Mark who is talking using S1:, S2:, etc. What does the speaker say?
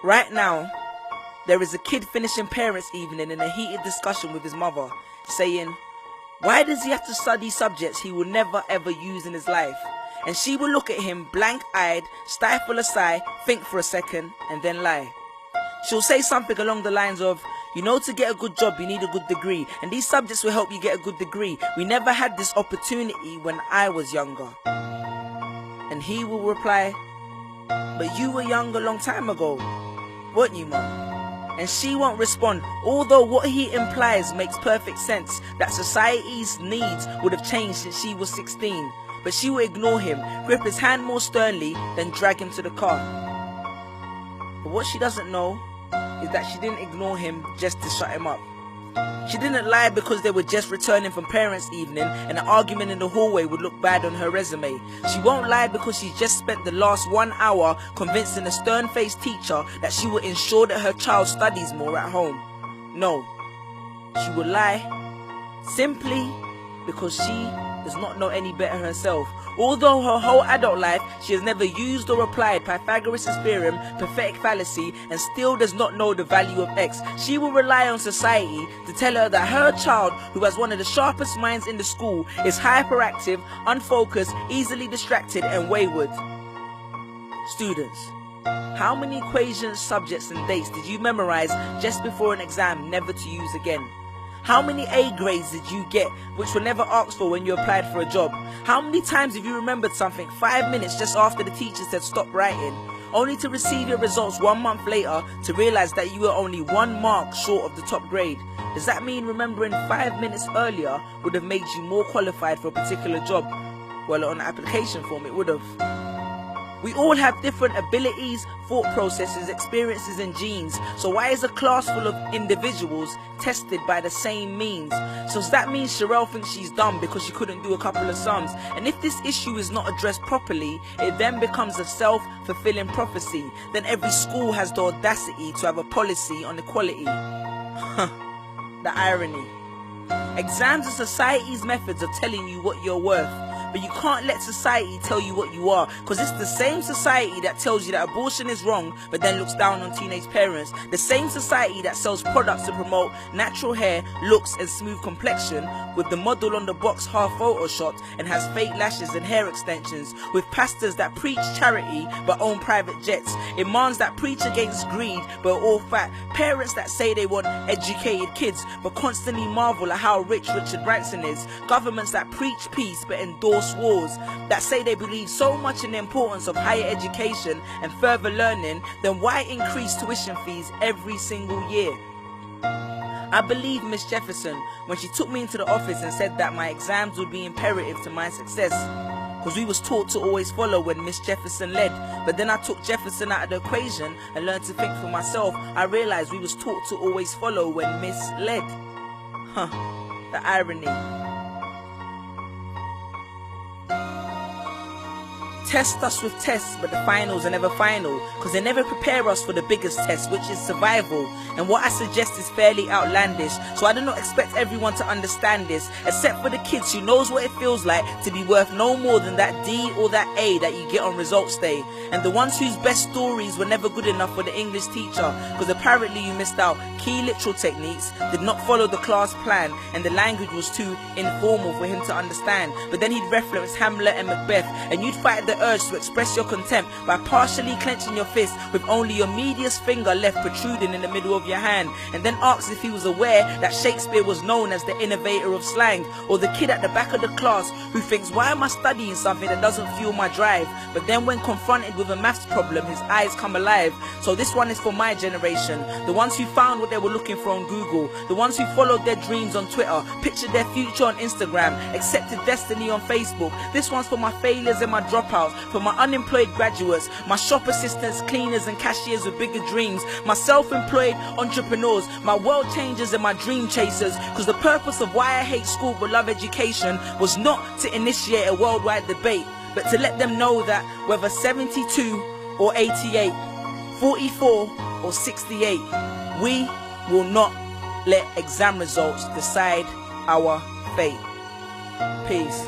S1: Right now, there is a kid finishing parents' evening in a heated discussion with his mother, saying, why does he have to study subjects he will never ever use in his life? And she will look at him blank-eyed, stifle a sigh, think for a second, and then lie. She'll say something along the lines of, you know, to get a good job you need a good degree, and these subjects will help you get a good degree. We never had this opportunity when I was younger. And he will reply, but you were young a long time ago, weren't you, Mum? And she won't respond, although what he implies makes perfect sense, that society's needs would have changed since she was 16. But she will ignore him, grip his hand more sternly, then drag him to the car. But what she doesn't know is that she didn't ignore him just to shut him up. She didn't lie because they were just returning from parents' evening and an argument in the hallway would look bad on her resume. She won't lie because she just spent the last 1 hour convincing a stern-faced teacher that she will ensure that her child studies more at home. No, she will lie simply because she does not know any better herself. Although her whole adult life she has never used or applied Pythagoras' theorem, pathetic fallacy, and still does not know the value of x, she will rely on society to tell her that her child, who has one of the sharpest minds in the school, is hyperactive, unfocused, easily distracted, and wayward. Students, how many equations, subjects, and dates did you memorize just before an exam never to use again? How many A grades did you get which were never asked for when you applied for a job? How many times have you remembered something 5 minutes just after the teacher said stop writing, only to receive your results 1 month later to realize that you were only 1 mark short of the top grade? Does that mean remembering 5 minutes earlier would have made you more qualified for a particular job? Well, on the application form it would have. We all have different abilities, thought processes, experiences and genes. So why is a class full of individuals tested by the same means? So does that mean Sherelle thinks she's dumb because she couldn't do a couple of sums? And if this issue is not addressed properly, it then becomes a self-fulfilling prophecy. Then every school has the audacity to have a policy on equality. The irony. Exams are society's methods of telling you what you're worth. But you can't let society tell you what you are, because it's the same society that tells you that abortion is wrong but then looks down on teenage parents. The same society that sells products to promote natural hair, looks and smooth complexion, with the model on the box half photoshopped and has fake lashes and hair extensions, with pastors that preach charity but own private jets, imams that preach against greed but are all fat, parents that say they want educated kids but constantly marvel at how rich Richard Branson is, governments that preach peace but endorse wars, that say they believe so much in the importance of higher education and further learning, then why increase tuition fees every single year? I believe Miss Jefferson when she took me into the office and said that my exams would be imperative to my success, because we was taught to always follow when Miss Jefferson led. But then I took Jefferson out of the equation and learned to think for myself. I realized we was taught to always follow when Miss led. The irony. Test us with tests, but the finals are never final, because they never prepare us for the biggest test, which is survival. And what I suggest is fairly outlandish, so I do not expect everyone to understand this, except for the kids who knows what it feels like to be worth no more than that D or that A that you get on results day, and the ones whose best stories were never good enough for the English teacher, because apparently you missed out key literal techniques, did not follow the class plan, and the language was too informal for him to understand. But then he'd reference Hamlet and Macbeth, and you'd fight the urge to express your contempt by partially clenching your fist with only your medius finger left protruding in the middle of your hand, and then asked if he was aware that Shakespeare was known as the innovator of slang. Or the kid at the back of the class who thinks, why am I studying something that doesn't fuel my drive? But then when confronted with a maths problem, his eyes come alive. So this one is for my generation, the ones who found what they were looking for on Google, the ones who followed their dreams on Twitter, pictured their future on Instagram, accepted destiny on Facebook. This one's for my failures and my dropouts, for my unemployed graduates, my shop assistants, cleaners and cashiers with bigger dreams, my self-employed entrepreneurs, my world changers and my dream chasers, because the purpose of why I hate school but love education was not to initiate a worldwide debate, but to let them know that whether 72 or 88, 44 or 68, we will not let exam results decide our fate. Peace.